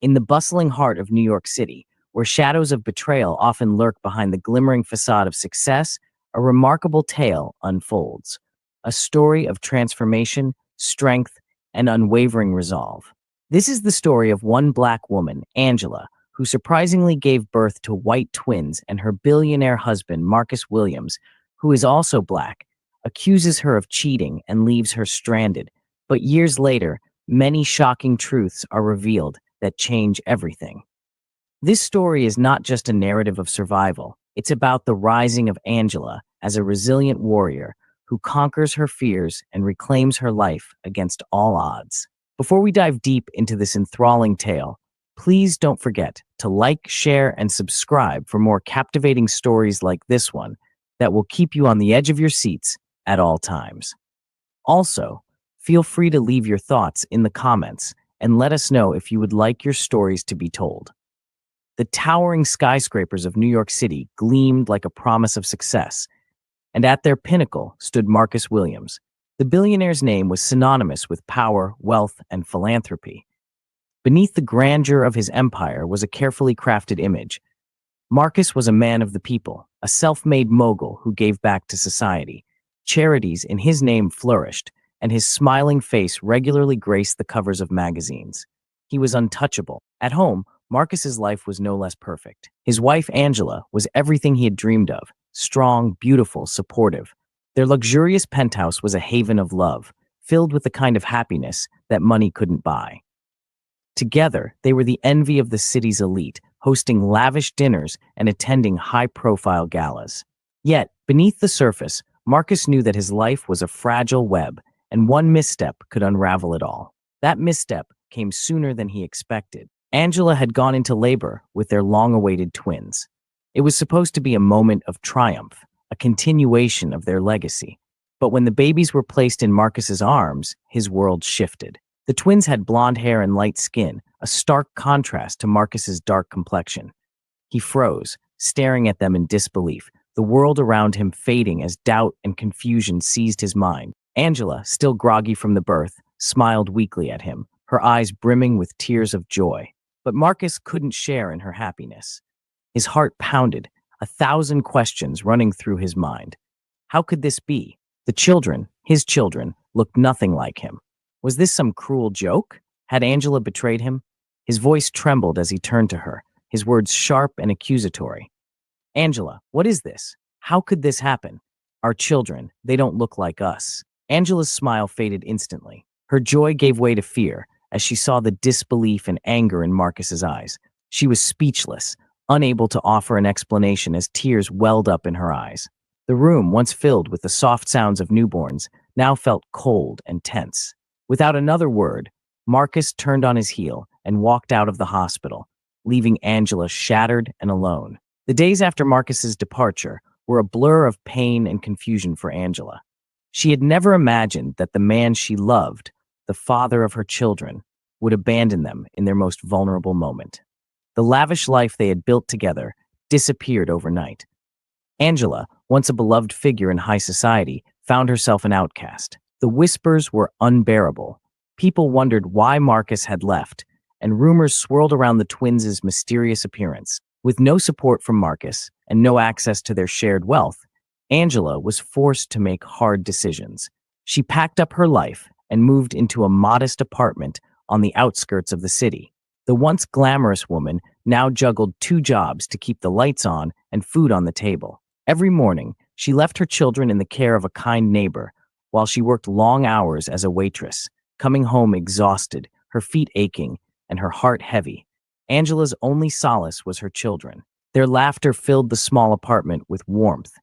In the bustling heart of New York City, where shadows of betrayal often lurk behind the glimmering facade of success, a remarkable tale unfolds. A story of transformation, strength, and unwavering resolve. This is the story of one black woman, Angela, who surprisingly gave birth to white twins, and her billionaire husband, Marcus Williams, who is also black, accuses her of cheating and leaves her stranded. But years later, many shocking truths are revealed that change everything. This story is not just a narrative of survival, it's about the rising of Angela as a resilient warrior who conquers her fears and reclaims her life against all odds. Before we dive deep into this enthralling tale, please don't forget to like, share, and subscribe for more captivating stories like this one that will keep you on the edge of your seats at all times. Also, feel free to leave your thoughts in the comments and let us know if you would like your stories to be told. The towering skyscrapers of New York City gleamed like a promise of success, and at their pinnacle stood Marcus Williams. The billionaire's name was synonymous with power, wealth, and philanthropy. Beneath the grandeur of his empire was a carefully crafted image. Marcus was a man of the people, a self-made mogul who gave back to society. Charities in his name flourished, and his smiling face regularly graced the covers of magazines. He was untouchable. At home, Marcus's life was no less perfect. His wife, Angela, was everything he had dreamed of: strong, beautiful, supportive. Their luxurious penthouse was a haven of love, filled with the kind of happiness that money couldn't buy. Together, they were the envy of the city's elite, hosting lavish dinners and attending high-profile galas. Yet, beneath the surface, Marcus knew that his life was a fragile web, and one misstep could unravel it all. That misstep came sooner than he expected. Angela had gone into labor with their long-awaited twins. It was supposed to be a moment of triumph, a continuation of their legacy. But when the babies were placed in Marcus's arms, his world shifted. The twins had blonde hair and light skin, a stark contrast to Marcus's dark complexion. He froze, staring at them in disbelief, the world around him fading as doubt and confusion seized his mind. Angela, still groggy from the birth, smiled weakly at him, her eyes brimming with tears of joy. But Marcus couldn't share in her happiness. His heart pounded, 1,000 questions running through his mind. How could this be? The children, his children, looked nothing like him. Was this some cruel joke? Had Angela betrayed him? His voice trembled as he turned to her, his words sharp and accusatory. Angela, what is this? How could this happen? Our children, they don't look like us. Angela's smile faded instantly. Her joy gave way to fear as she saw the disbelief and anger in Marcus's eyes. She was speechless, unable to offer an explanation as tears welled up in her eyes. The room, once filled with the soft sounds of newborns, now felt cold and tense. Without another word, Marcus turned on his heel and walked out of the hospital, leaving Angela shattered and alone. The days after Marcus's departure were a blur of pain and confusion for Angela. She had never imagined that the man she loved, the father of her children, would abandon them in their most vulnerable moment. The lavish life they had built together disappeared overnight. Angela, once a beloved figure in high society, found herself an outcast. The whispers were unbearable. People wondered why Marcus had left, and rumors swirled around the twins' mysterious appearance. With no support from Marcus and no access to their shared wealth, Angela was forced to make hard decisions. She packed up her life and moved into a modest apartment on the outskirts of the city. The once glamorous woman now juggled 2 jobs to keep the lights on and food on the table. Every morning, she left her children in the care of a kind neighbor, while she worked long hours as a waitress, coming home exhausted, her feet aching, and her heart heavy. Angela's only solace was her children. Their laughter filled the small apartment with warmth,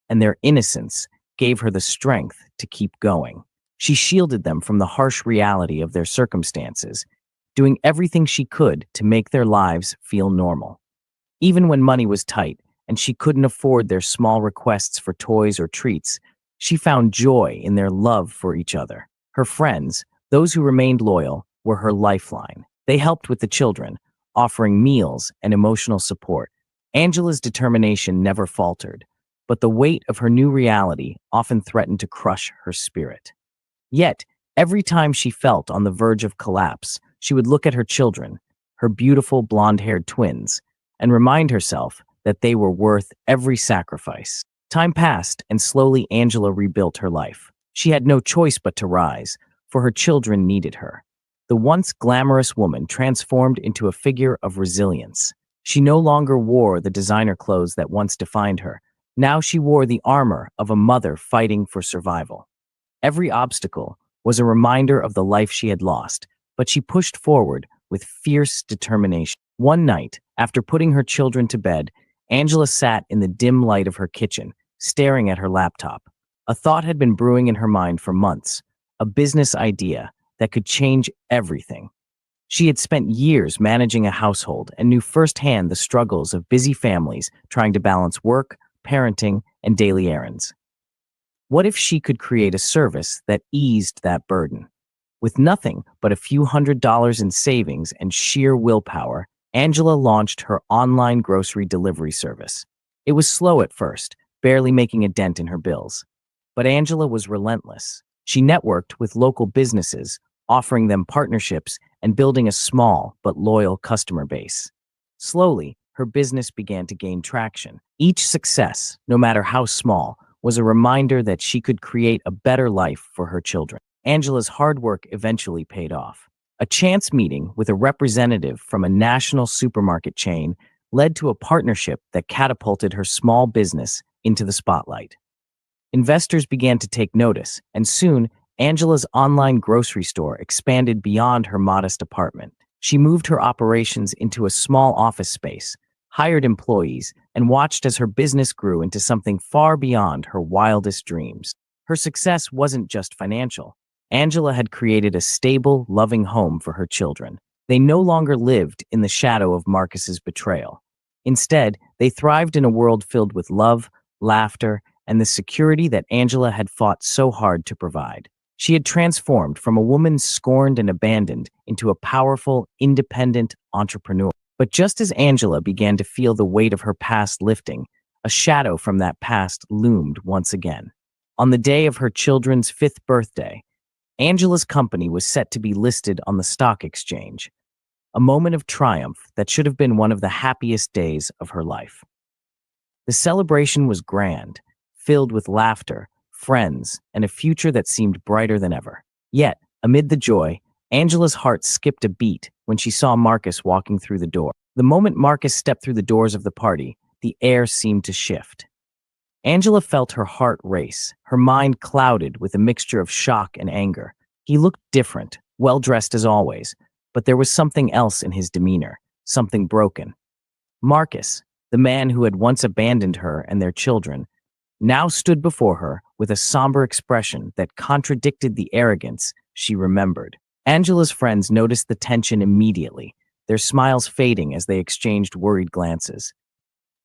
and their innocence gave her the strength to keep going. She shielded them from the harsh reality of their circumstances, doing everything she could to make their lives feel normal. Even when money was tight and she couldn't afford their small requests for toys or treats, she found joy in their love for each other. Her friends, those who remained loyal, were her lifeline. They helped with the children, offering meals and emotional support. Angela's determination never faltered, but the weight of her new reality often threatened to crush her spirit. Yet, every time she felt on the verge of collapse, she would look at her children, her beautiful blonde-haired twins, and remind herself that they were worth every sacrifice. Time passed, and slowly Angela rebuilt her life. She had no choice but to rise, for her children needed her. The once glamorous woman transformed into a figure of resilience. She no longer wore the designer clothes that once defined her. Now she wore the armor of a mother fighting for survival. Every obstacle was a reminder of the life she had lost, but she pushed forward with fierce determination. One night, after putting her children to bed, Angela sat in the dim light of her kitchen, staring at her laptop. A thought had been brewing in her mind for months, a business idea that could change everything. She had spent years managing a household and knew firsthand the struggles of busy families trying to balance work, parenting, and daily errands. What if she could create a service that eased that burden? With nothing but a few $100s in savings and sheer willpower, Angela launched her online grocery delivery service. It was slow at first, barely making a dent in her bills. But Angela was relentless. She networked with local businesses, offering them partnerships and building a small but loyal customer base. Slowly, her business began to gain traction. Each success, no matter how small, was a reminder that she could create a better life for her children. Angela's hard work eventually paid off. A chance meeting with a representative from a national supermarket chain led to a partnership that catapulted her small business into the spotlight. Investors began to take notice, and soon, Angela's online grocery store expanded beyond her modest apartment. She moved her operations into a small office space, hired employees, and watched as her business grew into something far beyond her wildest dreams. Her success wasn't just financial. Angela had created a stable, loving home for her children. They no longer lived in the shadow of Marcus's betrayal. Instead, they thrived in a world filled with love, laughter, and the security that Angela had fought so hard to provide. She had transformed from a woman scorned and abandoned into a powerful, independent entrepreneur. But just as Angela began to feel the weight of her past lifting, a shadow from that past loomed once again. On the day of her children's fifth birthday, Angela's company was set to be listed on the stock exchange, a moment of triumph that should have been one of the happiest days of her life. The celebration was grand, filled with laughter, friends, and a future that seemed brighter than ever. Yet, amid the joy, Angela's heart skipped a beat when she saw Marcus walking through the door. The moment Marcus stepped through the doors of the party, the air seemed to shift. Angela felt her heart race, her mind clouded with a mixture of shock and anger. He looked different, well-dressed as always, but there was something else in his demeanor, something broken. Marcus, the man who had once abandoned her and their children, now stood before her with a somber expression that contradicted the arrogance she remembered. Angela's friends noticed the tension immediately, their smiles fading as they exchanged worried glances.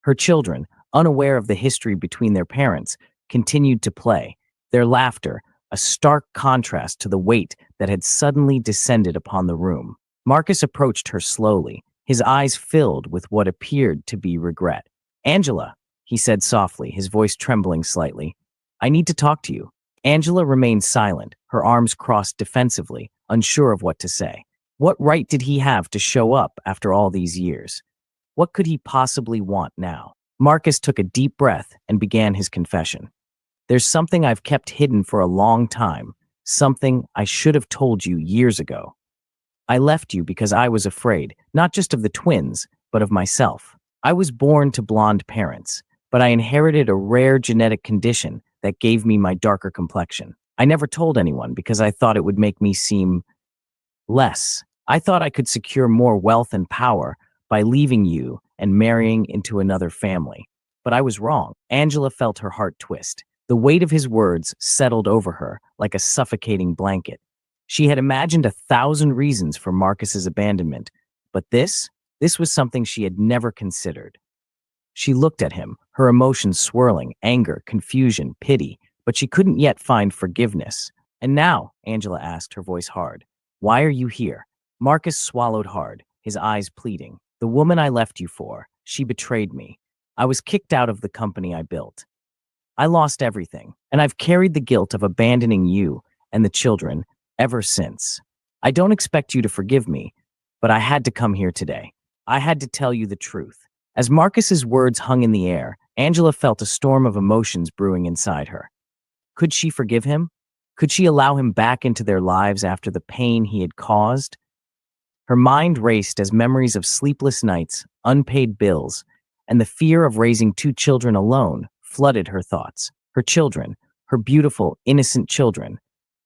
Her children, unaware of the history between their parents, continued to play, their laughter a stark contrast to the weight that had suddenly descended upon the room. Marcus approached her slowly, his eyes filled with what appeared to be regret. "Angela," he said softly, his voice trembling slightly, "I need to talk to you." Angela remained silent, her arms crossed defensively, unsure of what to say. What right did he have to show up after all these years? What could he possibly want now? Marcus took a deep breath and began his confession. "There's something I've kept hidden for a long time, something I should have told you years ago. I left you because I was afraid, not just of the twins, but of myself. I was born to blonde parents, but I inherited a rare genetic condition that gave me my darker complexion. I never told anyone because I thought it would make me seem less. I thought I could secure more wealth and power by leaving you and marrying into another family. But I was wrong." Angela felt her heart twist. The weight of his words settled over her like a suffocating blanket. She had imagined 1,000 reasons for Marcus's abandonment, but this was something she had never considered. She looked at him, her emotions swirling, anger, confusion, pity, but she couldn't yet find forgiveness. "And now," Angela asked, her voice hard, "why are you here?" Marcus swallowed hard, his eyes pleading. "The woman I left you for, she betrayed me. I was kicked out of the company I built. I lost everything, and I've carried the guilt of abandoning you and the children ever since. I don't expect you to forgive me, but I had to come here today. I had to tell you the truth." As Marcus's words hung in the air, Angela felt a storm of emotions brewing inside her. Could she forgive him? Could she allow him back into their lives after the pain he had caused? Her mind raced as memories of sleepless nights, unpaid bills, and the fear of raising two children alone flooded her thoughts. Her children, her beautiful, innocent children,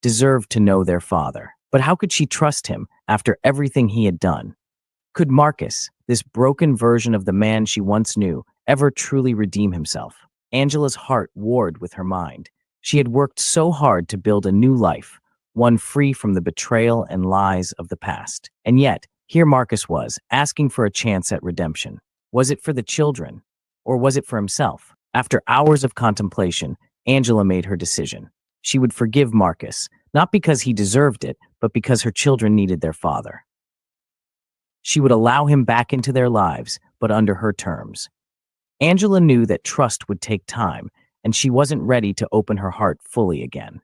deserved to know their father. But how could she trust him after everything he had done? Could Marcus, this broken version of the man she once knew, ever truly redeem himself? Angela's heart warred with her mind. She had worked so hard to build a new life, one free from the betrayal and lies of the past. And yet, here Marcus was, asking for a chance at redemption. Was it for the children, or was it for himself? After hours of contemplation, Angela made her decision. She would forgive Marcus, not because he deserved it, but because her children needed their father. She would allow him back into their lives, but under her terms. Angela knew that trust would take time, and she wasn't ready to open her heart fully again.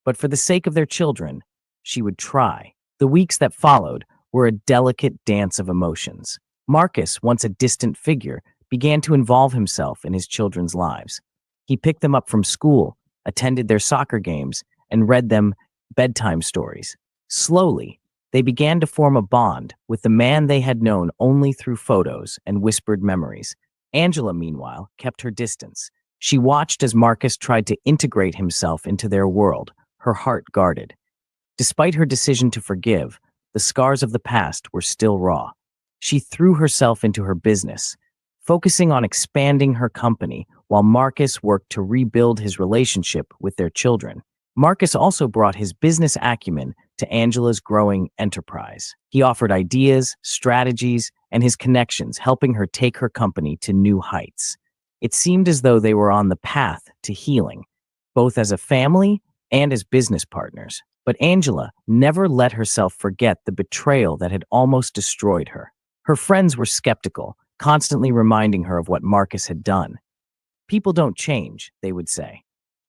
But for the sake of their children, she would try. The weeks that followed were a delicate dance of emotions. Marcus, once a distant figure, began to involve himself in his children's lives. He picked them up from school, attended their soccer games, and read them bedtime stories. Slowly, they began to form a bond with the man they had known only through photos and whispered memories. Angela, meanwhile, kept her distance. She watched as Marcus tried to integrate himself into their world, her heart guarded. Despite her decision to forgive, the scars of the past were still raw. She threw herself into her business, focusing on expanding her company while Marcus worked to rebuild his relationship with their children. Marcus also brought his business acumen to Angela's growing enterprise. He offered ideas, strategies, and his connections, helping her take her company to new heights. It seemed as though they were on the path to healing, both as a family and as business partners. But Angela never let herself forget the betrayal that had almost destroyed her. Her friends were skeptical, constantly reminding her of what Marcus had done. "People don't change," they would say.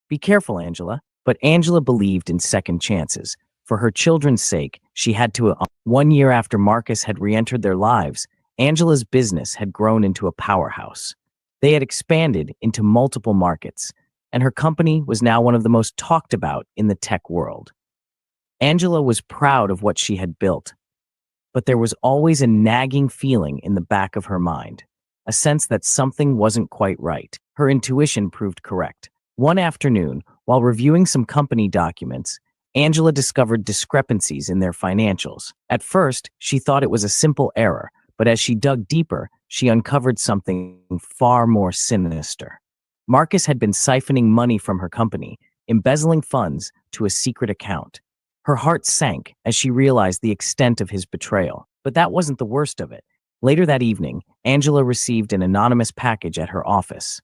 "Be careful, Angela." But Angela believed in second chances. For her children's sake, she had to. 1 year after Marcus had re-entered their lives, Angela's business had grown into a powerhouse. They had expanded into multiple markets, and her company was now one of the most talked about in the tech world. Angela was proud of what she had built, but there was always a nagging feeling in the back of her mind, a sense that something wasn't quite right. Her intuition proved correct. One afternoon, while reviewing some company documents, Angela discovered discrepancies in their financials. At first, she thought it was a simple error, but as she dug deeper, she uncovered something far more sinister. Marcus had been siphoning money from her company, embezzling funds to a secret account. Her heart sank as she realized the extent of his betrayal. But that wasn't the worst of it. Later that evening, Angela received an anonymous package at her office.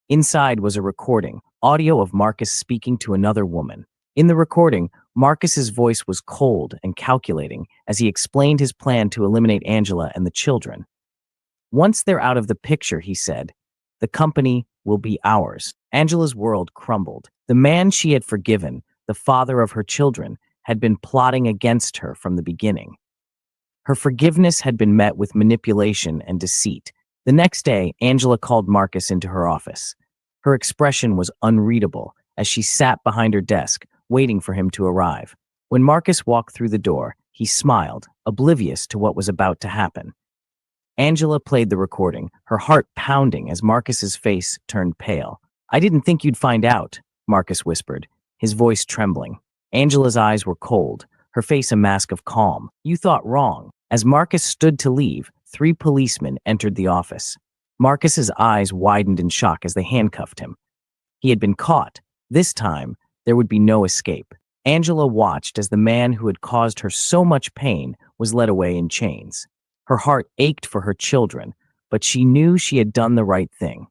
Inside was a recording, audio of Marcus speaking to another woman. In the recording, Marcus's voice was cold and calculating as he explained his plan to eliminate Angela and the children. "Once they're out of the picture," he said, "the company will be ours." Angela's world crumbled. The man she had forgiven, the father of her children, had been plotting against her from the beginning. Her forgiveness had been met with manipulation and deceit. The next day, Angela called Marcus into her office. Her expression was unreadable as she sat behind her desk, waiting for him to arrive. When Marcus walked through the door, he smiled, oblivious to what was about to happen. Angela played the recording, her heart pounding as Marcus's face turned pale. "I didn't think you'd find out," Marcus whispered, his voice trembling. Angela's eyes were cold, her face a mask of calm. "You thought wrong." As Marcus stood to leave, 3 policemen entered the office. Marcus's eyes widened in shock as they handcuffed him. He had been caught. This time, there would be no escape. Angela watched as the man who had caused her so much pain was led away in chains. Her heart ached for her children, but she knew she had done the right thing.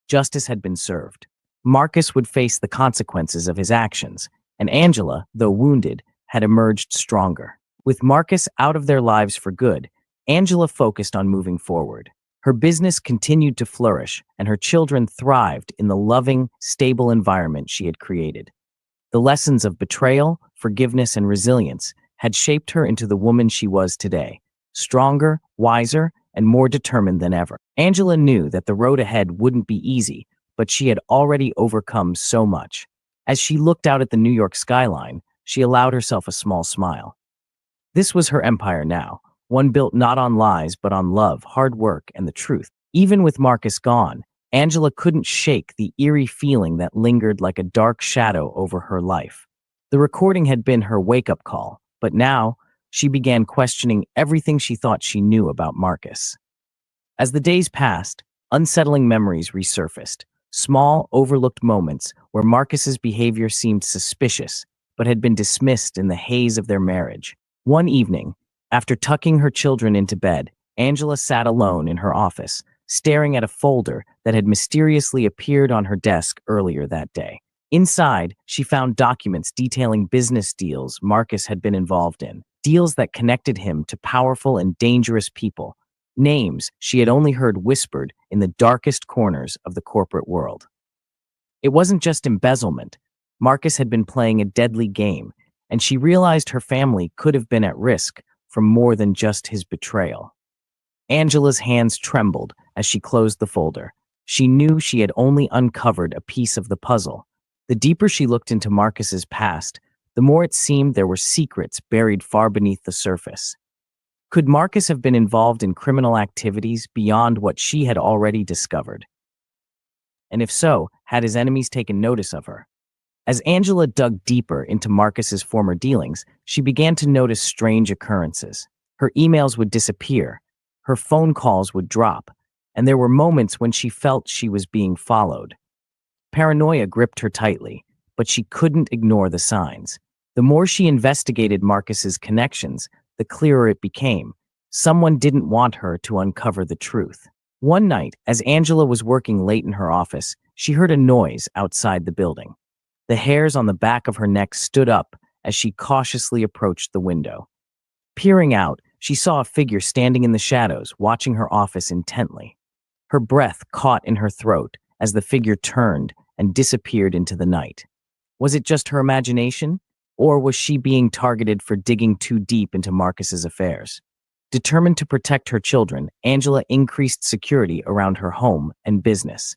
Justice had been served. Marcus would face the consequences of his actions, and Angela, though wounded, had emerged stronger. With Marcus out of their lives for good, Angela focused on moving forward. Her business continued to flourish, and her children thrived in the loving, stable environment she had created. The lessons of betrayal, forgiveness, and resilience had shaped her into the woman she was today, stronger, wiser, and more determined than ever. Angela knew that the road ahead wouldn't be easy, but she had already overcome so much. As she looked out at the New York skyline, she allowed herself a small smile. This was her empire now, one built not on lies but on love, hard work, and the truth. Even with Marcus gone, Angela couldn't shake the eerie feeling that lingered like a dark shadow over her life. The recording had been her wake-up call, but now she began questioning everything she thought she knew about Marcus. As the days passed, unsettling memories resurfaced, small, overlooked moments where Marcus's behavior seemed suspicious but had been dismissed in the haze of their marriage. One evening, after tucking her children into bed, Angela sat alone in her office, staring at a folder that had mysteriously appeared on her desk earlier that day. Inside, she found documents detailing business deals Marcus had been involved in, deals that connected him to powerful and dangerous people, names she had only heard whispered in the darkest corners of the corporate world. It wasn't just embezzlement. Marcus had been playing a deadly game, and she realized her family could have been at risk from more than just his betrayal. Angela's hands trembled as she closed the folder. She knew she had only uncovered a piece of the puzzle. The deeper she looked into Marcus's past, the more it seemed there were secrets buried far beneath the surface. Could Marcus have been involved in criminal activities beyond what she had already discovered? And if so, had his enemies taken notice of her? As Angela dug deeper into Marcus's former dealings, she began to notice strange occurrences. Her emails would disappear, her phone calls would drop, and there were moments when she felt she was being followed. Paranoia gripped her tightly, but she couldn't ignore the signs. The more she investigated Marcus's connections, the clearer it became. Someone didn't want her to uncover the truth. One night, as Angela was working late in her office, she heard a noise outside the building. The hairs on the back of her neck stood up as she cautiously approached the window. Peering out, she saw a figure standing in the shadows, watching her office intently. Her breath caught in her throat as the figure turned and disappeared into the night. Was it just her imagination, or was she being targeted for digging too deep into Marcus's affairs? Determined to protect her children, Angela increased security around her home and business.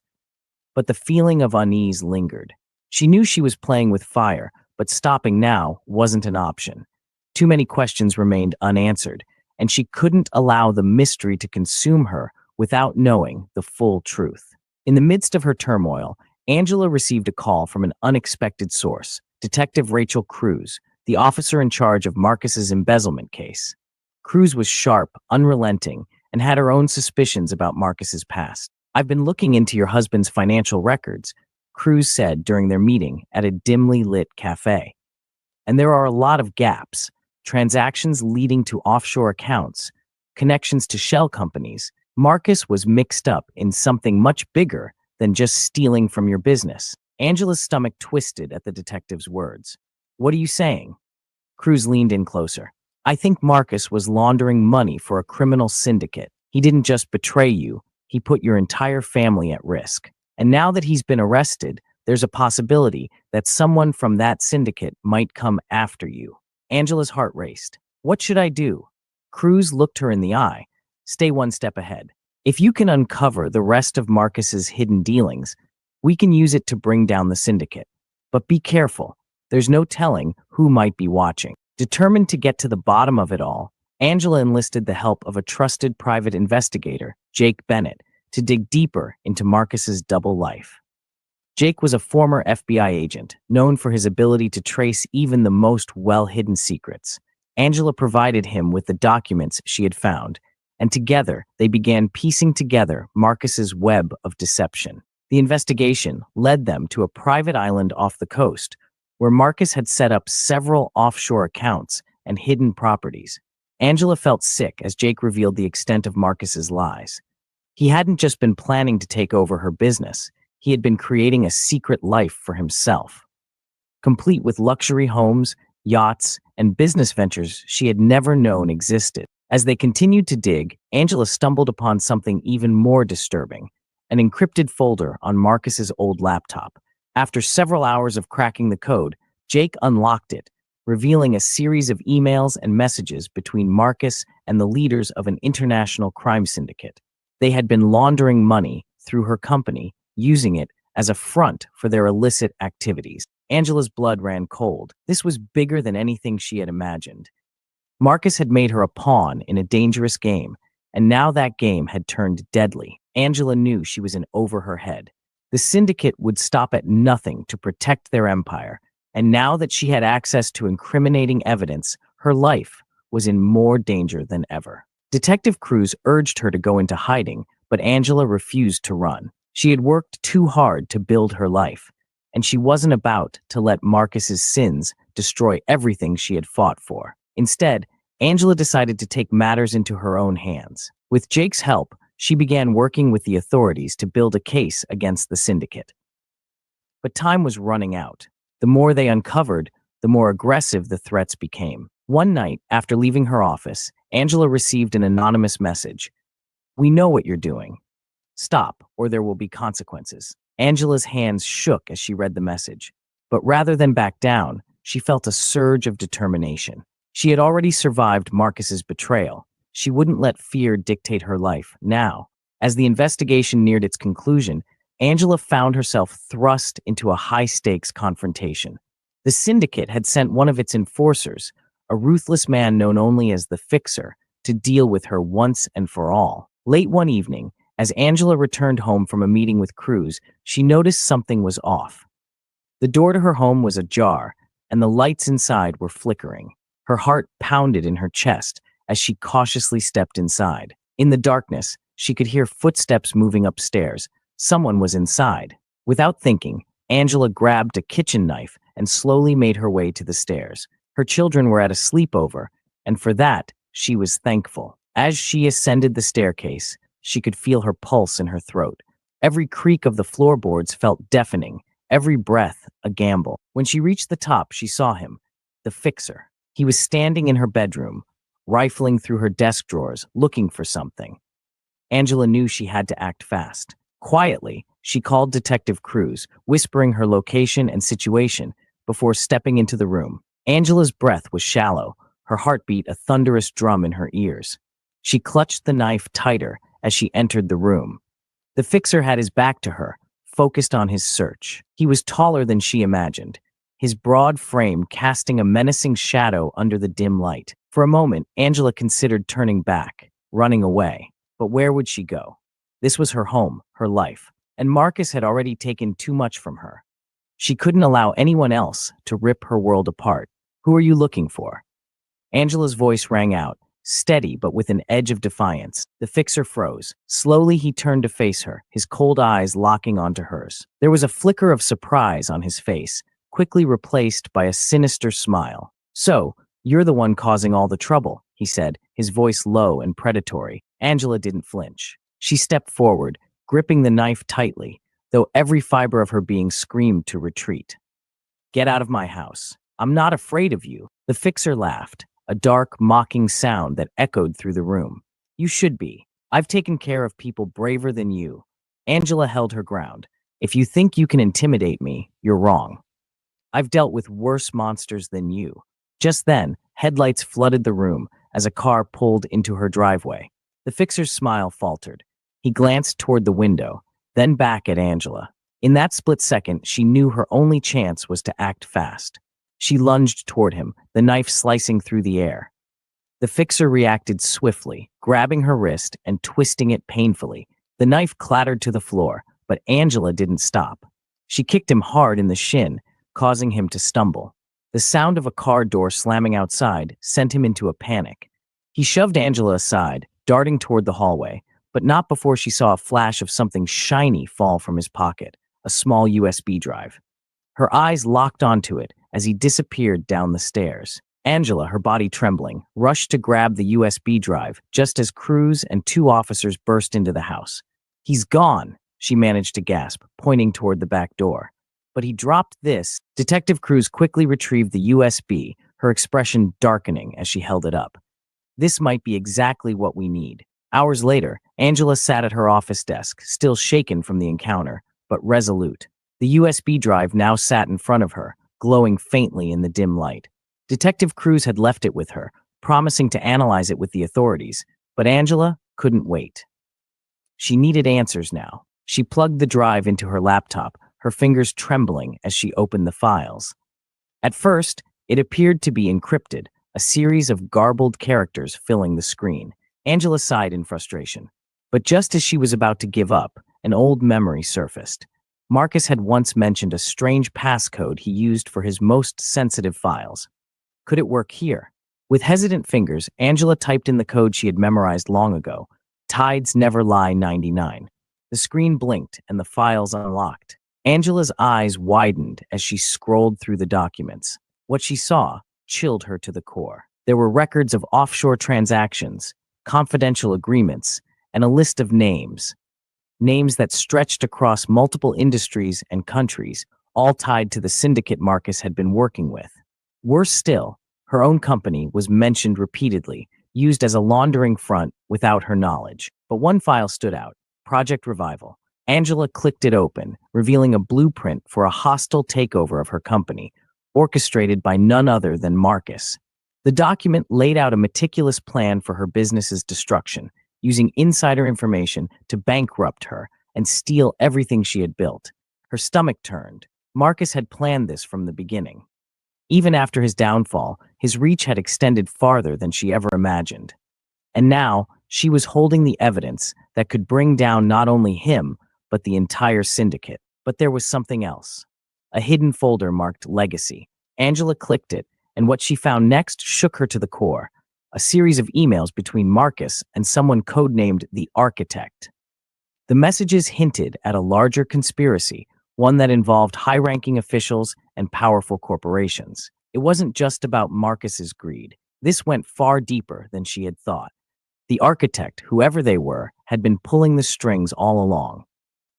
But the feeling of unease lingered. She knew she was playing with fire, but stopping now wasn't an option. Too many questions remained unanswered, and she couldn't allow the mystery to consume her without knowing the full truth. In the midst of her turmoil, Angela received a call from an unexpected source, Detective Rachel Cruz, the officer in charge of Marcus's embezzlement case. Cruz was sharp, unrelenting, and had her own suspicions about Marcus's past. "I've been looking into your husband's financial records," Cruz said during their meeting at a dimly lit cafe. "And there are a lot of gaps, transactions leading to offshore accounts, connections to shell companies. Marcus was mixed up in something much bigger than just stealing from your business." Angela's stomach twisted at the detective's words. "What are you saying?" Cruz leaned in closer. "I think Marcus was laundering money for a criminal syndicate. He didn't just betray you, he put your entire family at risk. And now that he's been arrested, there's a possibility that someone from that syndicate might come after you." Angela's heart raced. "What should I do?" Cruz looked her in the eye. "Stay one step ahead. If you can uncover the rest of Marcus's hidden dealings, we can use it to bring down the syndicate. But be careful. There's no telling who might be watching." Determined to get to the bottom of it all, Angela enlisted the help of a trusted private investigator, Jake Bennett, to dig deeper into Marcus's double life. Jake was a former FBI agent, known for his ability to trace even the most well-hidden secrets. Angela provided him with the documents she had found, and together they began piecing together Marcus's web of deception. The investigation led them to a private island off the coast, where Marcus had set up several offshore accounts and hidden properties. Angela felt sick as Jake revealed the extent of Marcus's lies. He hadn't just been planning to take over her business, he had been creating a secret life for himself, complete with luxury homes, yachts, and business ventures she had never known existed. As they continued to dig, Angela stumbled upon something even more disturbing, an encrypted folder on Marcus's old laptop. After several hours of cracking the code, Jake unlocked it, revealing a series of emails and messages between Marcus and the leaders of an international crime syndicate. They had been laundering money through her company, using it as a front for their illicit activities. Angela's blood ran cold. This was bigger than anything she had imagined. Marcus had made her a pawn in a dangerous game, and now that game had turned deadly. Angela knew she was in over her head. The syndicate would stop at nothing to protect their empire, and now that she had access to incriminating evidence, her life was in more danger than ever. Detective Cruz urged her to go into hiding, but Angela refused to run. She had worked too hard to build her life, and she wasn't about to let Marcus's sins destroy everything she had fought for. Instead, Angela decided to take matters into her own hands. With Jake's help, she began working with the authorities to build a case against the syndicate. But time was running out. The more they uncovered, the more aggressive the threats became. One night, after leaving her office, Angela received an anonymous message. "We know what you're doing. Stop, or there will be consequences." Angela's hands shook as she read the message. But rather than back down, she felt a surge of determination. She had already survived Marcus's betrayal. She wouldn't let fear dictate her life now. As the investigation neared its conclusion, Angela found herself thrust into a high-stakes confrontation. The syndicate had sent one of its enforcers, a ruthless man known only as the Fixer, to deal with her once and for all. Late one evening, as Angela returned home from a meeting with Cruz, she noticed something was off. The door to her home was ajar, and the lights inside were flickering. Her heart pounded in her chest as she cautiously stepped inside. In the darkness, she could hear footsteps moving upstairs. Someone was inside. Without thinking, Angela grabbed a kitchen knife and slowly made her way to the stairs. Her children were at a sleepover, and for that, she was thankful. As she ascended the staircase, she could feel her pulse in her throat. Every creak of the floorboards felt deafening, every breath a gamble. When she reached the top, she saw him, the Fixer. He was standing in her bedroom, rifling through her desk drawers, looking for something. Angela knew she had to act fast. Quietly, she called Detective Cruz, whispering her location and situation before stepping into the room. Angela's breath was shallow, her heartbeat a thunderous drum in her ears. She clutched the knife tighter as she entered the room. The Fixer had his back to her, focused on his search. He was taller than she imagined, his broad frame casting a menacing shadow under the dim light. For a moment, Angela considered turning back, running away. But where would she go? This was her home, her life, and Marcus had already taken too much from her. She couldn't allow anyone else to rip her world apart. "Who are you looking for?" Angela's voice rang out, steady but with an edge of defiance. The Fixer froze. Slowly he turned to face her, his cold eyes locking onto hers. There was a flicker of surprise on his face, quickly replaced by a sinister smile. "So, you're the one causing all the trouble," he said, his voice low and predatory. Angela didn't flinch. She stepped forward, gripping the knife tightly, though every fiber of her being screamed to retreat. "Get out of my house. I'm not afraid of you." The Fixer laughed, a dark, mocking sound that echoed through the room. "You should be. I've taken care of people braver than you." Angela held her ground. "If you think you can intimidate me, you're wrong. I've dealt with worse monsters than you." Just then, headlights flooded the room as a car pulled into her driveway. The Fixer's smile faltered. He glanced toward the window, then back at Angela. In that split second, she knew her only chance was to act fast. She lunged toward him, the knife slicing through the air. The Fixer reacted swiftly, grabbing her wrist and twisting it painfully. The knife clattered to the floor, but Angela didn't stop. She kicked him hard in the shin, causing him to stumble. The sound of a car door slamming outside sent him into a panic. He shoved Angela aside, darting toward the hallway, but not before she saw a flash of something shiny fall from his pocket, a small USB drive. Her eyes locked onto it as he disappeared down the stairs. Angela, her body trembling, rushed to grab the USB drive just as Cruz and two officers burst into the house. "He's gone," she managed to gasp, pointing toward the back door. "But he dropped this." Detective Cruz quickly retrieved the USB, her expression darkening as she held it up. "This might be exactly what we need." Hours later, Angela sat at her office desk, still shaken from the encounter, but resolute. The USB drive now sat in front of her, glowing faintly in the dim light. Detective Cruz had left it with her, promising to analyze it with the authorities, but Angela couldn't wait. She needed answers now. She plugged the drive into her laptop, her fingers trembling as she opened the files. At first, it appeared to be encrypted, a series of garbled characters filling the screen. Angela sighed in frustration. But just as she was about to give up, an old memory surfaced. Marcus had once mentioned a strange passcode he used for his most sensitive files. Could it work here? With hesitant fingers, Angela typed in the code she had memorized long ago. Tides never lie 99. The screen blinked and the files unlocked. Angela's eyes widened as she scrolled through the documents. What she saw chilled her to the core. There were records of offshore transactions, confidential agreements, and a list of names that stretched across multiple industries and countries, all tied to the syndicate Marcus had been working with. Worse still, her own company was mentioned repeatedly, used as a laundering front without her knowledge. But one file stood out: Project Revival. Angela clicked it open, revealing a blueprint for a hostile takeover of her company, orchestrated by none other than Marcus. The document laid out a meticulous plan for her business's destruction, using insider information to bankrupt her and steal everything she had built. Her stomach turned. Marcus had planned this from the beginning. Even after his downfall, his reach had extended farther than she ever imagined. And now, she was holding the evidence that could bring down not only him, but the entire syndicate. But there was something else. A hidden folder marked Legacy. Angela clicked it, and what she found next shook her to the core. A series of emails between Marcus and someone codenamed the Architect. The messages hinted at a larger conspiracy, one that involved high-ranking officials and powerful corporations. It wasn't just about Marcus's greed. This went far deeper than she had thought. The Architect, whoever they were, had been pulling the strings all along.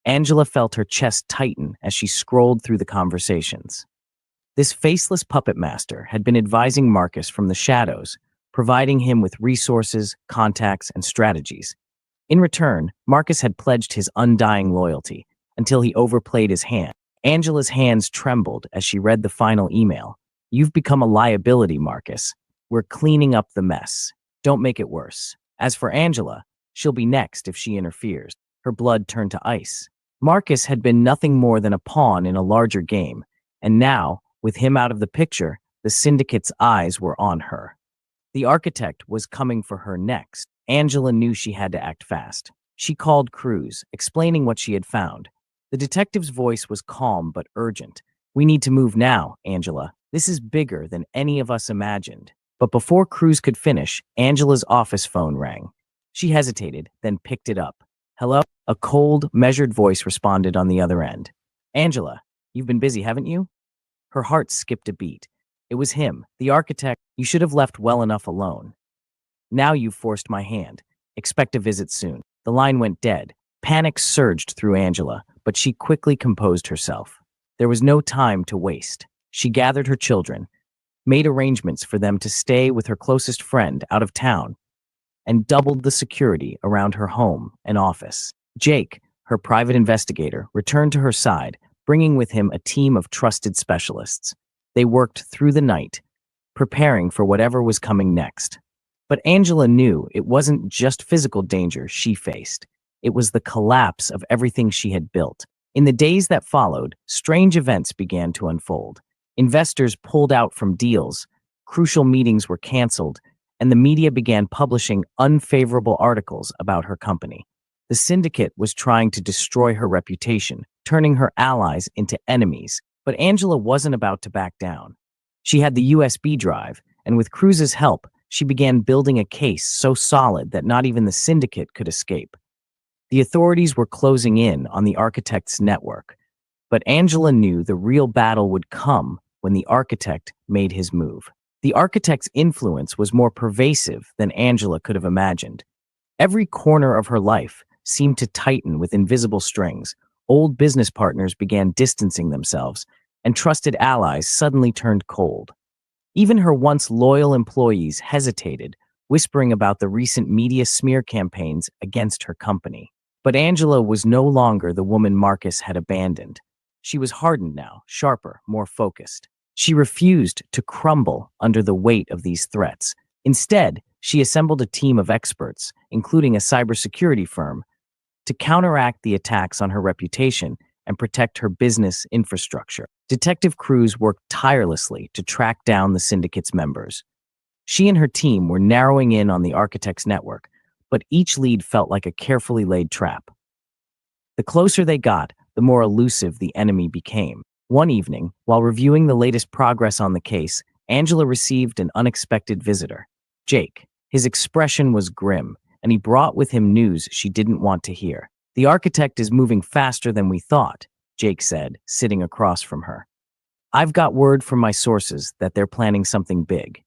Angela felt her chest tighten as she scrolled through the conversations. This faceless puppet master had been advising Marcus from the shadows, providing him with resources, contacts, and strategies. In return, Marcus had pledged his undying loyalty until he overplayed his hand. Angela's hands trembled as she read the final email. "You've become a liability, Marcus. We're cleaning up the mess. Don't make it worse." As for Angela, she'll be next if she interferes. Her blood turned to ice. Marcus had been nothing more than a pawn in a larger game, and now, with him out of the picture, the syndicate's eyes were on her. The Architect was coming for her next. Angela knew she had to act fast. She called Cruz, explaining what she had found. The detective's voice was calm but urgent. "We need to move now, Angela. This is bigger than any of us imagined." But before Cruz could finish, Angela's office phone rang. She hesitated, then picked it up. "Hello?" A cold, measured voice responded on the other end. "Angela, you've been busy, haven't you?" Her heart skipped a beat. It was him, the Architect. "You should have left well enough alone. Now you've forced my hand. Expect a visit soon." The line went dead. Panic surged through Angela, but she quickly composed herself. There was no time to waste. She gathered her children, made arrangements for them to stay with her closest friend out of town, and doubled the security around her home and office. Jake, her private investigator, returned to her side, bringing with him a team of trusted specialists. They worked through the night, preparing for whatever was coming next. But Angela knew it wasn't just physical danger she faced. It was the collapse of everything she had built. In the days that followed, strange events began to unfold. Investors pulled out from deals, crucial meetings were canceled, and the media began publishing unfavorable articles about her company. The syndicate was trying to destroy her reputation, turning her allies into enemies. But Angela wasn't about to back down. She had the USB drive, and with Cruz's help, she began building a case so solid that not even the syndicate could escape. The authorities were closing in on the Architect's network, but Angela knew the real battle would come when the Architect made his move. The Architect's influence was more pervasive than Angela could have imagined. Every corner of her life seemed to tighten with invisible strings. Old business partners began distancing themselves, and trusted allies suddenly turned cold. Even her once loyal employees hesitated, whispering about the recent media smear campaigns against her company. But Angela was no longer the woman Marcus had abandoned. She was hardened now, sharper, more focused. She refused to crumble under the weight of these threats. Instead, she assembled a team of experts, including a cybersecurity firm, to counteract the attacks on her reputation and protect her business infrastructure. Detective Cruz worked tirelessly to track down the syndicate's members. She and her team were narrowing in on the architect's network, but each lead felt like a carefully laid trap. The closer they got, the more elusive the enemy became. One evening, while reviewing the latest progress on the case, Angela received an unexpected visitor. Jake. His expression was grim, and he brought with him news she didn't want to hear. "The architect is moving faster than we thought," Jake said, sitting across from her. "I've got word from my sources that they're planning something big.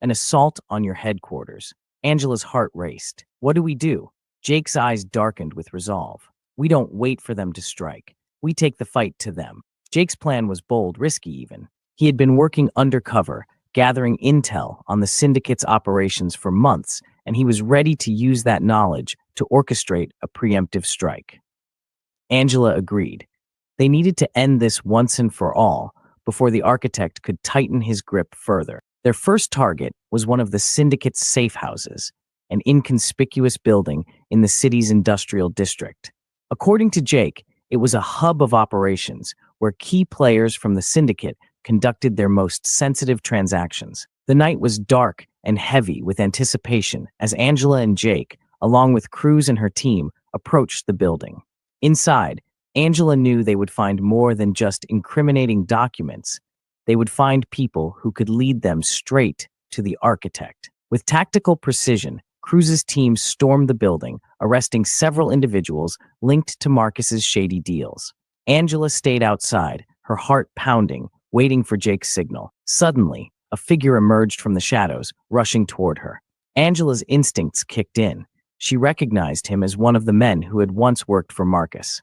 An assault on your headquarters." Angela's heart raced. "What do we do?" Jake's eyes darkened with resolve. "We don't wait for them to strike. We take the fight to them." Jake's plan was bold, risky even. He had been working undercover, gathering intel on the syndicate's operations for months, and he was ready to use that knowledge to orchestrate a preemptive strike. Angela agreed. They needed to end this once and for all before the architect could tighten his grip further. Their first target was one of the syndicate's safe houses, an inconspicuous building in the city's industrial district. According to Jake, it was a hub of operations where key players from the syndicate conducted their most sensitive transactions. The night was dark and heavy with anticipation as Angela and Jake, along with Cruz and her team, approached the building. Inside, Angela knew they would find more than just incriminating documents. They would find people who could lead them straight to the architect. With tactical precision, Cruz's team stormed the building, arresting several individuals linked to Marcus's shady deals. Angela stayed outside, her heart pounding, waiting for Jake's signal. Suddenly, a figure emerged from the shadows, rushing toward her. Angela's instincts kicked in. She recognized him as one of the men who had once worked for Marcus.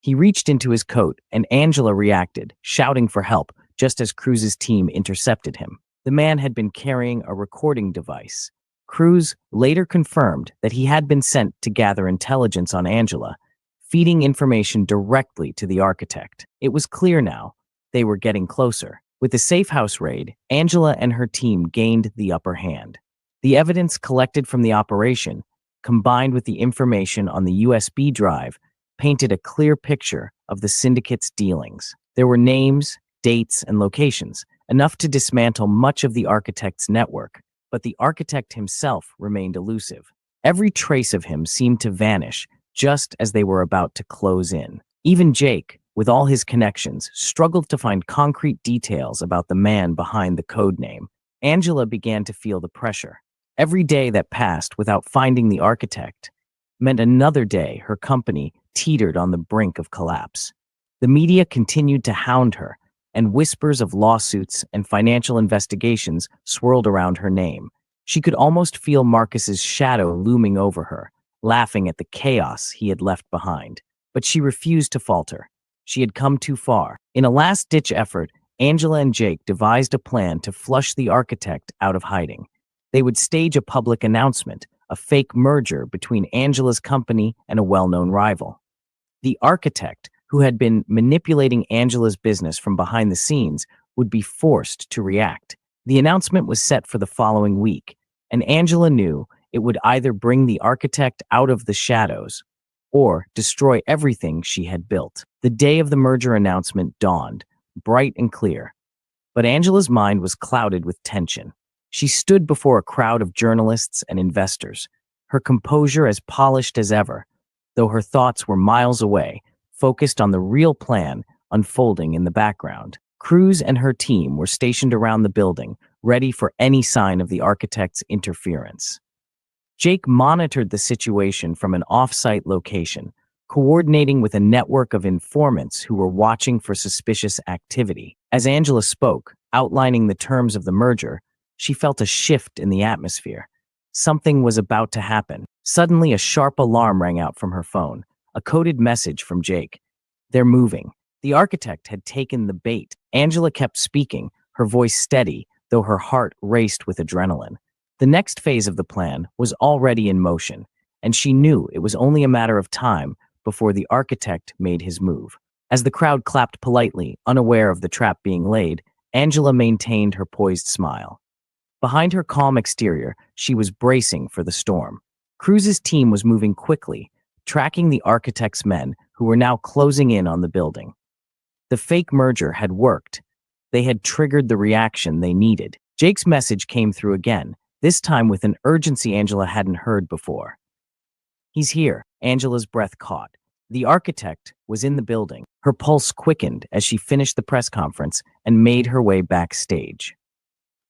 He reached into his coat, and Angela reacted, shouting for help, just as Cruz's team intercepted him. The man had been carrying a recording device. Cruz later confirmed that he had been sent to gather intelligence on Angela, feeding information directly to the architect. It was clear now they were getting closer. With the safe house raid, Angela and her team gained the upper hand. The evidence collected from the operation, combined with the information on the USB drive, painted a clear picture of the syndicate's dealings. There were names, dates, and locations, enough to dismantle much of the architect's network, but the architect himself remained elusive. Every trace of him seemed to vanish just as they were about to close in. Even Jake, with all his connections, struggled to find concrete details about the man behind the code name. Angela began to feel the pressure. Every day that passed without finding the architect meant another day her company teetered on the brink of collapse. The media continued to hound her, and whispers of lawsuits and financial investigations swirled around her name. She could almost feel Marcus's shadow looming over her, laughing at the chaos he had left behind. But she refused to falter. She had come too far. In a last-ditch effort, Angela and Jake devised a plan to flush the architect out of hiding. They would stage a public announcement, a fake merger between Angela's company and a well-known rival. The architect, who had been manipulating Angela's business from behind the scenes, would be forced to react. The announcement was set for the following week, and Angela knew it would either bring the architect out of the shadows or destroy everything she had built. The day of the merger announcement dawned, bright and clear, but Angela's mind was clouded with tension. She stood before a crowd of journalists and investors, her composure as polished as ever, though her thoughts were miles away, focused on the real plan unfolding in the background. Cruz and her team were stationed around the building, ready for any sign of the architect's interference. Jake monitored the situation from an off-site location, coordinating with a network of informants who were watching for suspicious activity. As Angela spoke, outlining the terms of the merger, she felt a shift in the atmosphere. Something was about to happen. Suddenly, a sharp alarm rang out from her phone, a coded message from Jake. "They're moving." The architect had taken the bait. Angela kept speaking, her voice steady, though her heart raced with adrenaline. The next phase of the plan was already in motion, and she knew it was only a matter of time before the architect made his move. As the crowd clapped politely, unaware of the trap being laid, Angela maintained her poised smile. Behind her calm exterior, she was bracing for the storm. Cruz's team was moving quickly, tracking the architect's men who were now closing in on the building. The fake merger had worked. They had triggered the reaction they needed. Jake's message came through again, this time with an urgency Angela hadn't heard before. "He's here." Angela's breath caught. The architect was in the building. Her pulse quickened as she finished the press conference and made her way backstage.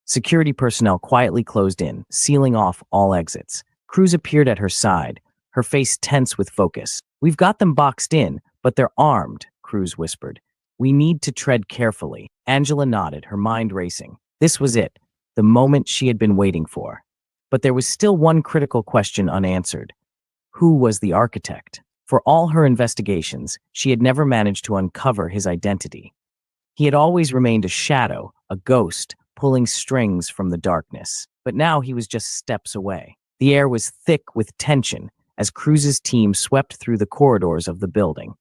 Security personnel quietly closed in, sealing off all exits. Cruz appeared at her side, her face tense with focus. "We've got them boxed in, but they're armed," Cruz whispered. "We need to tread carefully." Angela nodded, her mind racing. This was it, the moment she had been waiting for. But there was still one critical question unanswered. Who was the architect? For all her investigations, she had never managed to uncover his identity. He had always remained a shadow, a ghost, pulling strings from the darkness. But now he was just steps away. The air was thick with tension as Cruz's team swept through the corridors of the building.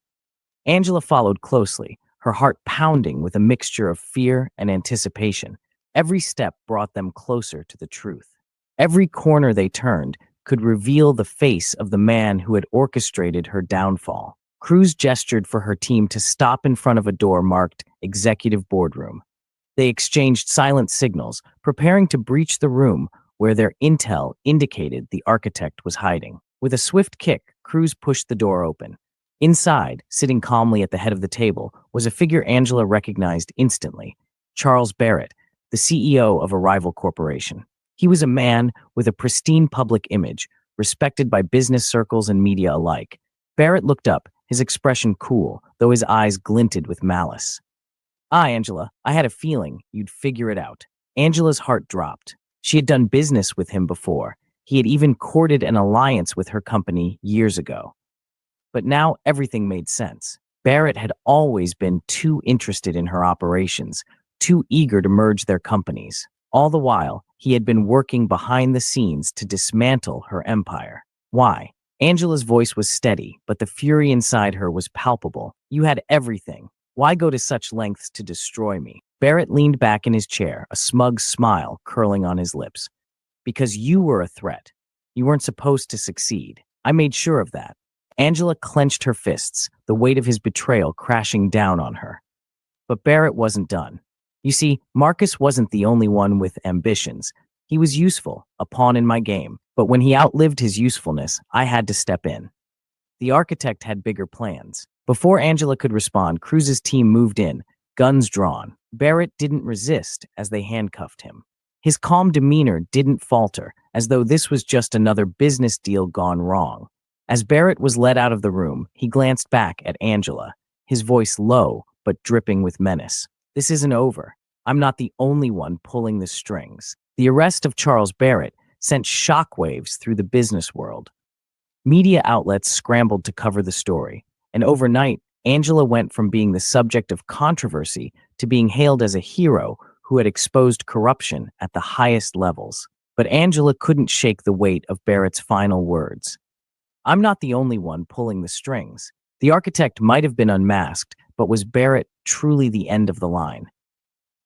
Angela followed closely, her heart pounding with a mixture of fear and anticipation. Every step brought them closer to the truth. Every corner they turned could reveal the face of the man who had orchestrated her downfall. Cruz gestured for her team to stop in front of a door marked Executive Boardroom. They exchanged silent signals, preparing to breach the room where their intel indicated the architect was hiding. With a swift kick, Cruz pushed the door open. Inside, sitting calmly at the head of the table, was a figure Angela recognized instantly: Charles Barrett, the CEO of a rival corporation. He was a man with a pristine public image, respected by business circles and media alike. Barrett looked up, his expression cool, though his eyes glinted with malice. "Ah, Angela, I had a feeling you'd figure it out." Angela's heart dropped. She had done business with him before. He had even courted an alliance with her company years ago. But now everything made sense. Barrett had always been too interested in her operations, too eager to merge their companies. All the while, he had been working behind the scenes to dismantle her empire. Why? Angela's voice was steady, but the fury inside her was palpable. "You had everything. Why go to such lengths to destroy me?" Barrett leaned back in his chair, a smug smile curling on his lips. "Because you were a threat. You weren't supposed to succeed. I made sure of that." Angela clenched her fists, the weight of his betrayal crashing down on her. But Barrett wasn't done. You see, Marcus wasn't the only one with ambitions. He was useful, a pawn in my game. But when he outlived his usefulness, I had to step in. The architect had bigger plans. Before Angela could respond, Cruz's team moved in, guns drawn. Barrett didn't resist as they handcuffed him. His calm demeanor didn't falter, as though this was just another business deal gone wrong. As Barrett was led out of the room, he glanced back at Angela, his voice low but dripping with menace. "This isn't over. I'm not the only one pulling the strings." The arrest of Charles Barrett sent shockwaves through the business world. Media outlets scrambled to cover the story, and overnight, Angela went from being the subject of controversy to being hailed as a hero who had exposed corruption at the highest levels. But Angela couldn't shake the weight of Barrett's final words. "I'm not the only one pulling the strings." The architect might have been unmasked, but was Barrett truly the end of the line?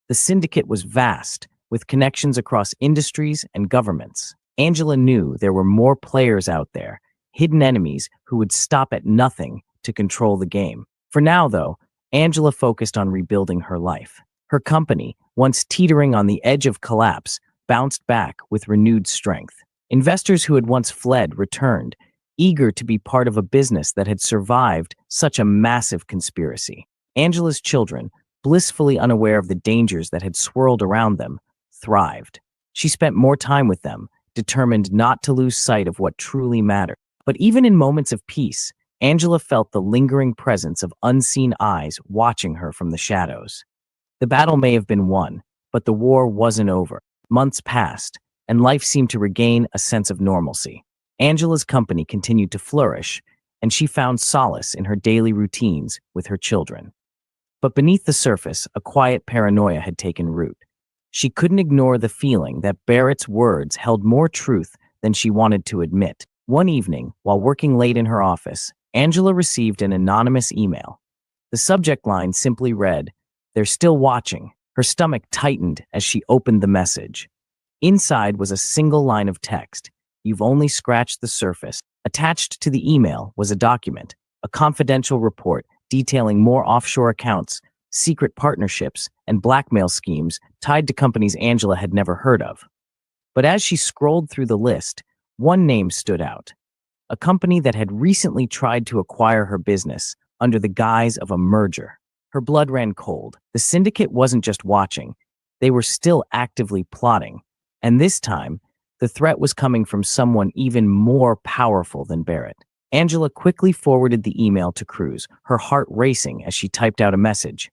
The syndicate was vast, with connections across industries and governments. Angela knew there were more players out there, hidden enemies who would stop at nothing to control the game. For now, though, Angela focused on rebuilding her life. Her company, once teetering on the edge of collapse, bounced back with renewed strength. Investors who had once fled returned, eager to be part of a business that had survived such a massive conspiracy. Angela's children, blissfully unaware of the dangers that had swirled around them, thrived. She spent more time with them, determined not to lose sight of what truly mattered. But even in moments of peace, Angela felt the lingering presence of unseen eyes watching her from the shadows. The battle may have been won, but the war wasn't over. Months passed, and life seemed to regain a sense of normalcy. Angela's company continued to flourish, and she found solace in her daily routines with her children. But beneath the surface, a quiet paranoia had taken root. She couldn't ignore the feeling that Barrett's words held more truth than she wanted to admit. One evening, while working late in her office, Angela received an anonymous email. The subject line simply read, "They're still watching." Her stomach tightened as she opened the message. Inside was a single line of text. "You've only scratched the surface." Attached to the email was a document, a confidential report detailing more offshore accounts, secret partnerships, and blackmail schemes tied to companies Angela had never heard of. But as she scrolled through the list, one name stood out, a company that had recently tried to acquire her business under the guise of a merger. Her blood ran cold. The syndicate wasn't just watching, they were still actively plotting. And this time, the threat was coming from someone even more powerful than Barrett. Angela quickly forwarded the email to Cruz, her heart racing as she typed out a message.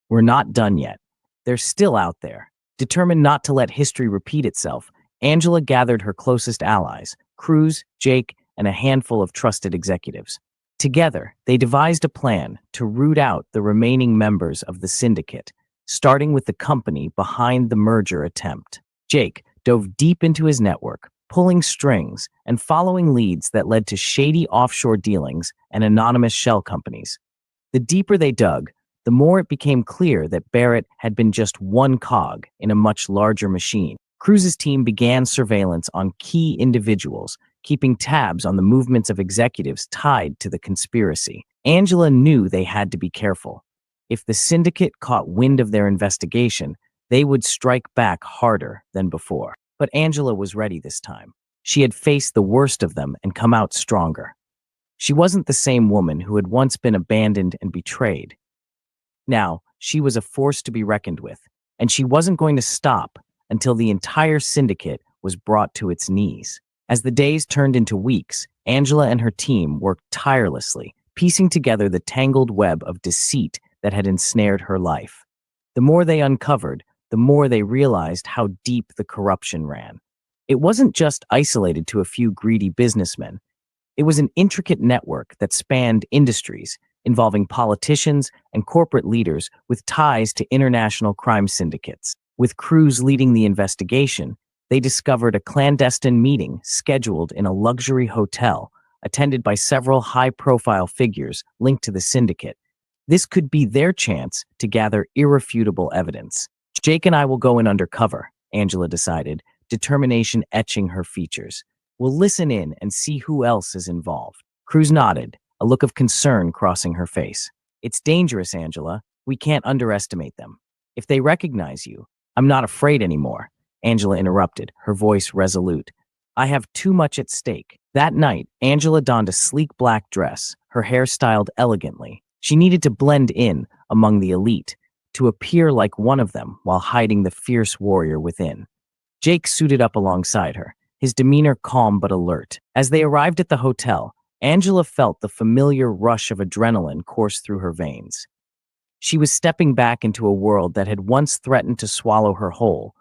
"We're not done yet. They're still out there." Determined not to let history repeat itself, Angela gathered her closest allies, Cruz, Jake, and a handful of trusted executives. Together, they devised a plan to root out the remaining members of the syndicate, starting with the company behind the merger attempt. Jake dove deep into his network, pulling strings and following leads that led to shady offshore dealings and anonymous shell companies. The deeper they dug, the more it became clear that Barrett had been just one cog in a much larger machine. Cruz's team began surveillance on key individuals, keeping tabs on the movements of executives tied to the conspiracy. Angela knew they had to be careful. If the syndicate caught wind of their investigation, they would strike back harder than before. But Angela was ready this time. She had faced the worst of them and come out stronger. She wasn't the same woman who had once been abandoned and betrayed. Now, she was a force to be reckoned with, and she wasn't going to stop until the entire syndicate was brought to its knees. As the days turned into weeks, Angela and her team worked tirelessly, piecing together the tangled web of deceit that had ensnared her life. The more they uncovered, the more they realized how deep the corruption ran. It wasn't just isolated to a few greedy businessmen. It was an intricate network that spanned industries, involving politicians and corporate leaders with ties to international crime syndicates. With Cruz leading the investigation, they discovered a clandestine meeting scheduled in a luxury hotel, attended by several high-profile figures linked to the syndicate. This could be their chance to gather irrefutable evidence. "Jake and I will go in undercover," Angela decided, determination etching her features. "We'll listen in and see who else is involved." Cruz nodded, a look of concern crossing her face. "It's dangerous, Angela. We can't underestimate them. If they recognize you—" "I'm not afraid anymore," Angela interrupted, her voice resolute. "I have too much at stake." That night, Angela donned a sleek black dress, her hair styled elegantly. She needed to blend in among the elite, to appear like one of them while hiding the fierce warrior within. Jake suited up alongside her, his demeanor calm but alert. As they arrived at the hotel, Angela felt the familiar rush of adrenaline course through her veins. She was stepping back into a world that had once threatened to swallow her whole,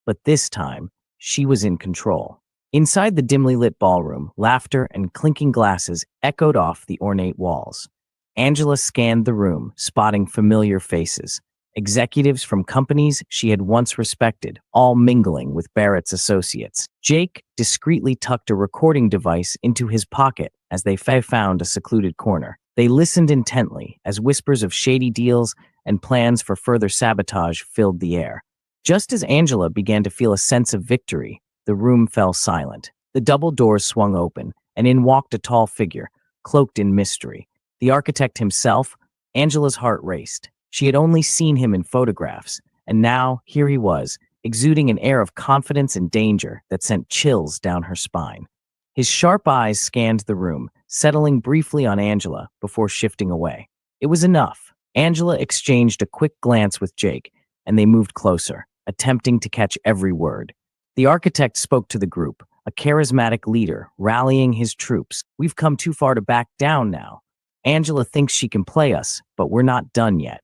but this time, she was in control. Inside the dimly lit ballroom, laughter and clinking glasses echoed off the ornate walls. Angela scanned the room, spotting familiar faces. Executives from companies she had once respected, all mingling with Barrett's associates. Jake discreetly tucked a recording device into his pocket as they found a secluded corner. They listened intently as whispers of shady deals and plans for further sabotage filled the air. Just as Angela began to feel a sense of victory, the room fell silent. The double doors swung open, and in walked a tall figure, cloaked in mystery. The architect himself. Angela's heart raced. She had only seen him in photographs, and now here he was, exuding an air of confidence and danger that sent chills down her spine. His sharp eyes scanned the room, settling briefly on Angela before shifting away. It was enough. Angela exchanged a quick glance with Jake, and they moved closer, attempting to catch every word. The architect spoke to the group, a charismatic leader, rallying his troops. "We've come too far to back down now. Angela thinks she can play us, but we're not done yet.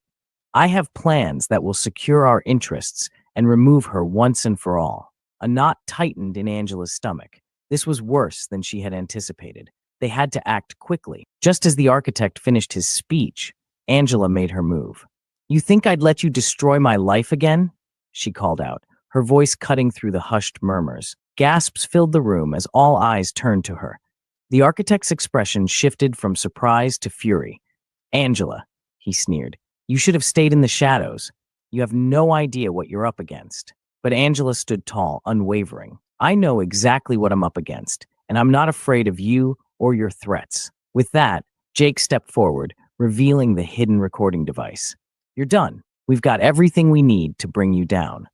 I have plans that will secure our interests and remove her once and for all." A knot tightened in Angela's stomach. This was worse than she had anticipated. They had to act quickly. Just as the architect finished his speech, Angela made her move. "You think I'd let you destroy my life again?" she called out, her voice cutting through the hushed murmurs. Gasps filled the room as all eyes turned to her. The architect's expression shifted from surprise to fury. "Angela," he sneered. You should have stayed in the shadows. You have no idea what you're up against. But Angela stood tall, unwavering. I know exactly what I'm up against, and I'm not afraid of you or your threats. With that, Jake stepped forward, revealing the hidden recording device. You're done. We've got everything we need to bring you down.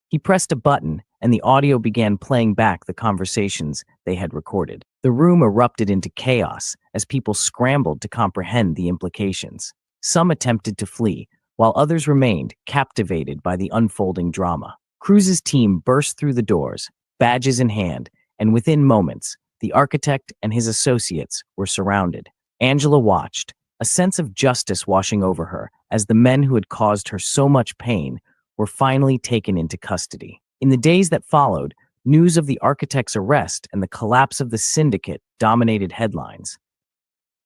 He pressed a button, and the audio began playing back the conversations they had recorded. The room erupted into chaos as people scrambled to comprehend the implications. Some attempted to flee, while others remained captivated by the unfolding drama. Cruz's team burst through the doors, badges in hand, and within moments, the architect and his associates were surrounded. Angela watched, a sense of justice washing over her as the men who had caused her so much pain were finally taken into custody. In the days that followed, news of the architect's arrest and the collapse of the syndicate dominated headlines.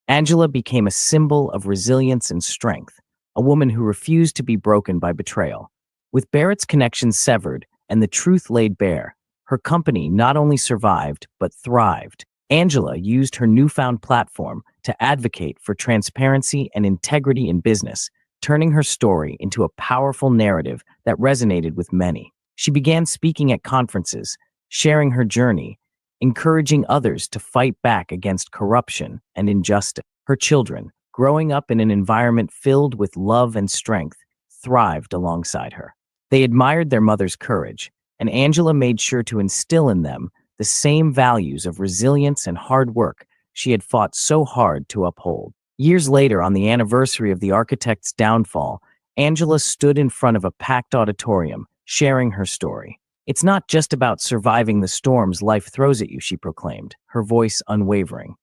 Angela became a symbol of resilience and strength, a woman who refused to be broken by betrayal. With Barrett's connections severed and the truth laid bare, her company not only survived but thrived. Angela used her newfound platform to advocate for transparency and integrity in business, turning her story into a powerful narrative that resonated with many. She began speaking at conferences, sharing her journey, encouraging others to fight back against corruption and injustice. Her children, growing up in an environment filled with love and strength, thrived alongside her. They admired their mother's courage, and Angela made sure to instill in them the same values of resilience and hard work she had fought so hard to uphold. Years later, on the anniversary of the architect's downfall, Angela stood in front of a packed auditorium, sharing her story. It's not just about surviving the storms life throws at you, she proclaimed, her voice unwavering.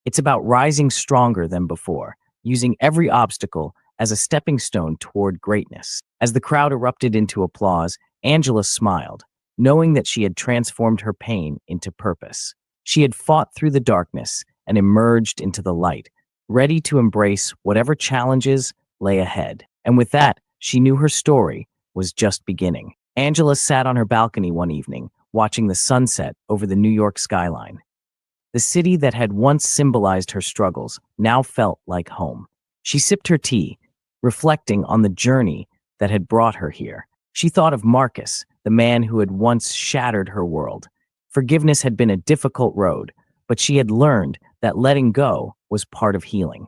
It's about rising stronger than before, using every obstacle as a stepping stone toward greatness. As the crowd erupted into applause, Angela smiled, knowing that she had transformed her pain into purpose. She had fought through the darkness and emerged into the light, ready to embrace whatever challenges lay ahead. And with that, she knew her story was just beginning. Angela sat on her balcony one evening, watching the sunset over the New York skyline. The city that had once symbolized her struggles now felt like home. She sipped her tea, reflecting on the journey that had brought her here. She thought of Marcus, the man who had once shattered her world. Forgiveness had been a difficult road, but she had learned that letting go was part of healing.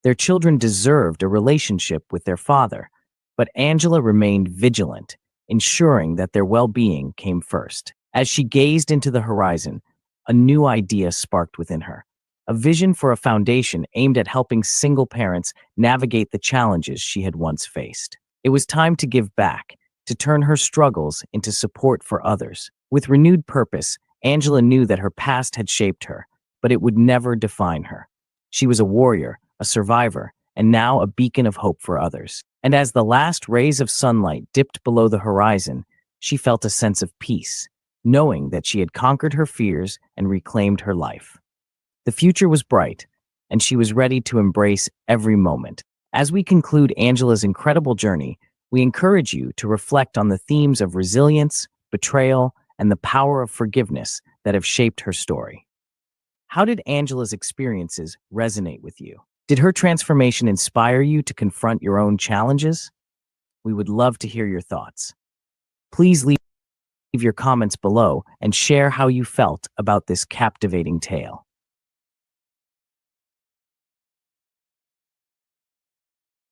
Their children deserved a relationship with their father, but Angela remained vigilant, ensuring that their well-being came first. As she gazed into the horizon, a new idea sparked within her. A vision for a foundation aimed at helping single parents navigate the challenges she had once faced. It was time to give back, to turn her struggles into support for others. With renewed purpose, Angela knew that her past had shaped her, but it would never define her. She was a warrior, a survivor, and now a beacon of hope for others. And as the last rays of sunlight dipped below the horizon, she felt a sense of peace, knowing that she had conquered her fears and reclaimed her life. The future was bright, and she was ready to embrace every moment. As we conclude Angela's incredible journey, we encourage you to reflect on the themes of resilience, betrayal, and the power of forgiveness that have shaped her story. How did Angela's experiences resonate with you? Did her transformation inspire you to confront your own challenges? We would love to hear your thoughts. Please leave your comments below and share how you felt about this captivating tale.